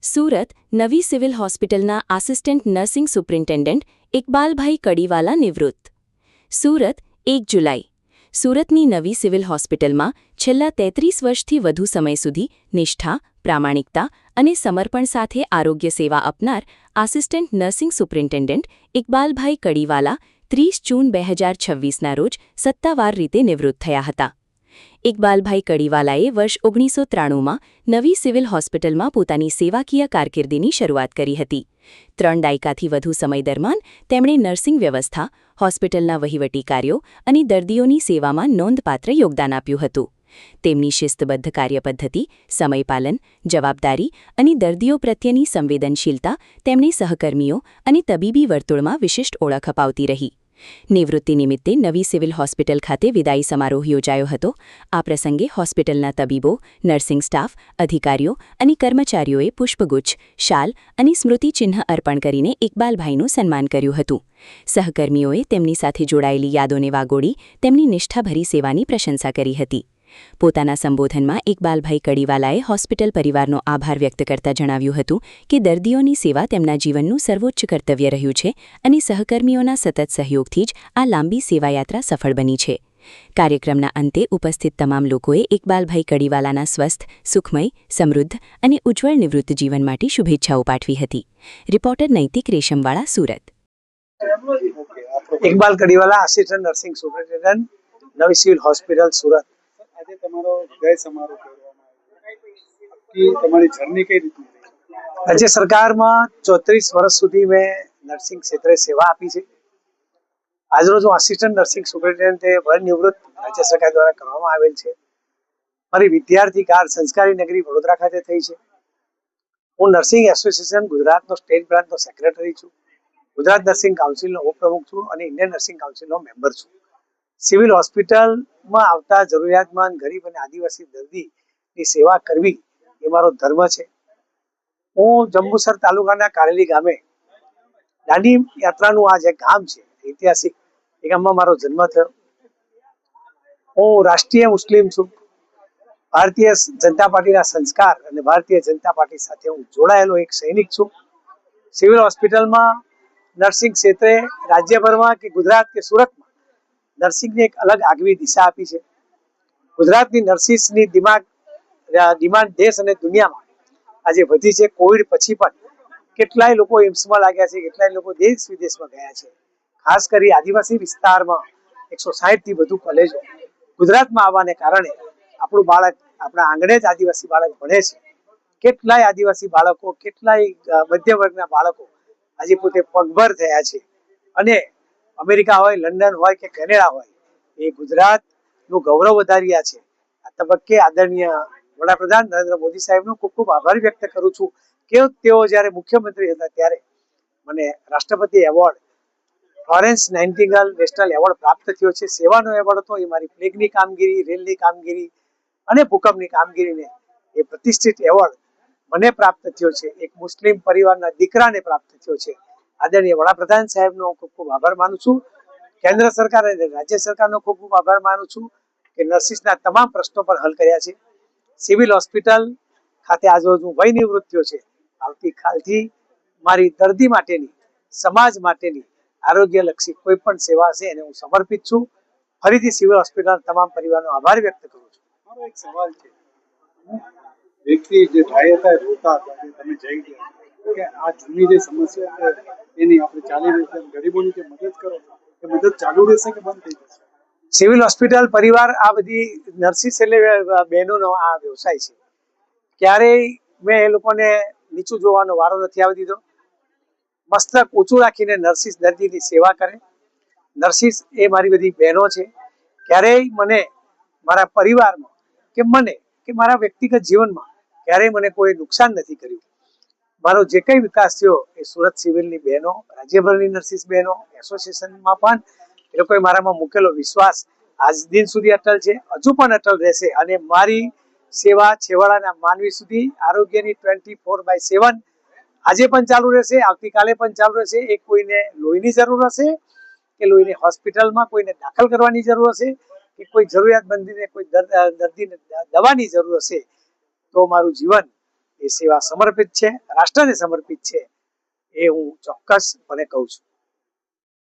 સુરત નવી સિવિલ હોસ્પિટલના assistant nursing superintendent ઇકબાલભાઈ કડીવાલા નિવૃત્ત. સુરત 1 જુલાઈ. સુરતની નવી સિવિલ હોસ્પિટલમાં છેલ્લા 33 વર્ષથી વધુ સમય સુધી નિષ્ઠા, પ્રામાણિકતા અને સમર્પણ સાથે આરોગ્ય સેવા આપનાર આસિસ્ટન્ટ નર્સિંગ સુપ્રિન્ટેન્ડન્ટ ઇકબાલભાઈ કડીવાલા 30 જૂન 2026ના રોજ સત્તાવાર રીતે નિવૃત્ત થયા હતા. ઇકબાલભાઈ કડીવાલાએ વર્ષ 1993માં નવી સિવિલ હોસ્પિટલમાં પોતાની સેવાકીય કારકિર્દીની શરૂઆત કરી હતી. 3 દાયકાથી વધુ સમય દરમિયાન તેમણે નર્સિંગ વ્યવસ્થા, હોસ્પિટલના વહીવટી કાર્યો અને દર્દીઓની સેવામાં નોંધપાત્ર યોગદાન આપ્યું હતું. તેમની શિસ્તબદ્ધ કાર્યપદ્ધતિ, સમયપાલન, જવાબદારી અને દર્દીઓ પ્રત્યેની સંવેદનશીલતા તેમણે સહકર્મીઓ અને તબીબી વર્તુળમાં વિશિષ્ટ ઓળખ અપાવતી રહી. નિવૃત્તિ નિમિત્તે નવી સિવિલ હોસ્પિટલ ખાતે વિદાયી સમારોહ યોજાયો હતો. આ પ્રસંગે હોસ્પિટલના તબીબો, નર્સિંગ સ્ટાફ, અધિકારીઓ અને કર્મચારીઓએ પુષ્પગુચ્છ, શાલ અને સ્મૃતિચિહ્ન અર્પણ કરીને ઇકબાલભાઈનું સન્માન કર્યું હતું. સહકર્મીઓએ તેમની સાથે જોડાયેલી યાદોને વાગોળી તેમની નિષ્ઠાભરી સેવાની પ્રશંસા કરી હતી. પોતાના સંબોધનમાં ઇકબાલભાઈ કડીવાલાએ હોસ્પિટલ પરિવારનો આભાર વ્યક્ત કરતા જણાવ્યું હતું કે દર્દીઓની સેવા તેમના જીવનનું સર્વોચ્ચ કર્તવ્ય રહ્યું છે અને સહકર્મીઓના સતત સહયોગથી જ આ લાંબી સેવાયાત્રા સફળ બની છે. કાર્યક્રમના અંતે ઉપસ્થિત તમામ લોકોએ ઇકબાલભાઈ કડીવાલાના સ્વસ્થ, સુખમય, સમૃદ્ધ અને ઉજ્જવળ નિવૃત્ત જીવન માટે શુભેચ્છાઓ પાઠવી હતી. રિપોર્ટર નૈતિક Reshamwala, Surat. Iqbal Kadiwala, assistant nursing superintendent, નવી સિવિલ હોસ્પિટલ, સુરત. આજે તમારો વિદાય સમારોહ કરવામાં આવ્યો. તમારી જર્ની કઈ રીતની રહી? રાજ્ય સરકારમાં 34 વર્ષ સુધી મેં નર્સિંગ ક્ષેત્રે સેવા આપી છે. આજરોજ હું આસિસ્ટન્ટ નર્સિંગ સુપરિન્ટેન્ડન્ટ નિવૃત્ત રાજ્ય સરકાર દ્વારા કરવામાં આવેલ છે. મારી વિદ્યાર્થી કાર સંસ્કારી નગરી વડોદરા ખાતે થઈ છે. હું નર્સિંગ એસોસિએશન ગુજરાતનો સ્ટેટ બ્રાન્ચનો સેક્રેટરી છું. ગુજરાત નર્સિંગ કાઉન્સિલનો ઉપપ્રમુખ છું અને ઇન્ડિયન નર્સિંગ કાઉન્સિલનો મેમ્બર છું. સિવિલ હોસ્પિટલમાં આવતા જરૂરિયાતમંદ, ગરીબ અને આદિવાસી દર્દીની સેવા કરવી એ મારો ધર્મ છે. હું જંબુસર તાલુકાના કારેલી ગામે દાંડી યાત્રાનું આ જે ગામ છે, ઐતિહાસિક, એ ગામમાં મારો જન્મ થયો. હું રાષ્ટ્રીય મુસ્લિમ છું. ભારતીય જનતા પાર્ટીના સંસ્કાર અને ભારતીય જનતા પાર્ટી સાથે હું જોડાયેલો એક સૈનિક છું. સિવિલ હોસ્પિટલમાં નર્સિંગ ક્ષેત્રે રાજ્યભરમાં કે ગુજરાત કે સુરતમાં નર્સિંગને એક અલગ આગવી દિશા આપી છે. ગુજરાતની નર્સિસની ડિમાન્ડ દેશ અને દુનિયામાં આજે વધી છે. કોવિડ પછી પણ કેટલાય લોકો એમ્સમાં લાગ્યા છે, કેટલાય લોકો દેશ વિદેશમાં ગયા છે. ખાસ કરી આદિવાસી વિસ્તારમાં 160થી વધુ કોલેજો ગુજરાતમાં આવવાને કારણે આપણું બાળક આપણા આંગણે જ આદિવાસી બાળક ભણે છે. કેટલાય આદિવાસી બાળકો, કેટલાય મધ્ય વર્ગના બાળકો આજે પોતે પગભર થયા છે અને અમેરિકા હોય, લંડન હોય કે કેનેડા હોય, એ ગુજરાતનું ગૌરવ વધાર્યા છે. આ તબક્કે આદરણીય વડાપ્રધાન નરેન્દ્ર મોદી સાહેબનો ખૂબ ખૂબ આભાર વ્યક્ત કરું છું કે તેઓ જ્યારે મુખ્યમંત્રી હતા ત્યારે મને રાષ્ટ્રપતિ એવોર્ડ, ફ્લોરેન્સ નાઇટિંગેલ નેશનલ એવોર્ડ પ્રાપ્ત થયો છે. સેવાનો એવોર્ડ હતો. એ મારી પ્લેગની કામગીરી, રેલની કામગીરી અને ભૂકંપની કામગીરીને એ પ્રતિષ્ઠિત એવોર્ડ મને પ્રાપ્ત થયો છે. એક મુસ્લિમ પરિવારના દીકરાને પ્રાપ્ત થયો છે. આદરણીય વડાપ્રધાન સાહેબનો ખૂબ ખૂબ આભાર માનું છું. કેન્દ્ર સરકાર અને રાજ્ય સરકારનો ખૂબ ખૂબ આભાર માનું છું કે નર્સિસના તમામ પ્રશ્નો પર હલ કર્યા છે. સિવિલ હોસ્પિટલ ખાતે આજરોજ હું વય નિવૃત્ત થયો છે. આવતીકાલથી મારી દર્દી માટેની, સમાજ માટેની આરોગ્યલક્ષી કોઈ પણ સેવા હશે એને હું સમર્પિત છું. ફરીથી સિવિલ હોસ્પિટલના તમામ પરિવારનો આભાર વ્યક્ત કરું છું. મારો એક સવાલ છે. વ્યક્તિ જે ભાઈ હતા એ રોતા હતા, તમે જઈ ગયા કે આ જૂની જે સમસ્યા છે એની આપણે ચાલી રહી છે, ગરીબોની જે મદદ કરો એ મદદ ચાલુ રહેશે કે બંધ થઈ જશે? સિવિલ હોસ્પિટલ પરિવાર, આ બધી નર્સિસ એટલે બહેનોનો આ વ્યવસાય છે. ક્યારેય મેં એ લોકોને નીચું જોવાનો વારો નથી આવવા દીધો. મસ્તક ઊંચું રાખીને નર્સિસ દર્દીની સેવા કરે. નર્સિસ એ મારી બધી બહેનો છે. ક્યારેય મને મારા પરિવારમાં કે મને કે મારા વ્યક્તિગત જીવનમાં ક્યારેય મને કોઈ નુકસાન નથી કર્યું. મારો જે કંઈ વિકાસ થયો એ સુરત સિવિલની બહેનો, રાજ્યભરની નર્સિસ બહેનો, એસોસિએશનમાં પણ એ લોકોએ મારામાં મૂકેલો વિશ્વાસ આજ દિન સુધી અટલ છે, હજુ પણ અટલ રહેશે. અને મારી સેવા છેવાડાના માનવી સુધી આરોગ્યની 24/7 આજે પણ ચાલુ રહેશે, આવતીકાલે પણ ચાલુ રહેશે. એ કોઈને લોહીની જરૂર હશે કે લોહીની હોસ્પિટલમાં કોઈને દાખલ કરવાની જરૂર હશે કે કોઈ જરૂરિયાતમંદીને, કોઈ દર્દીને દવાની જરૂર હશે, તો મારું જીવન એ સેવા સમર્પિત છે, રાષ્ટ્રને સમર્પિત છે, એ હું ચોક્કસપણે કહું છું.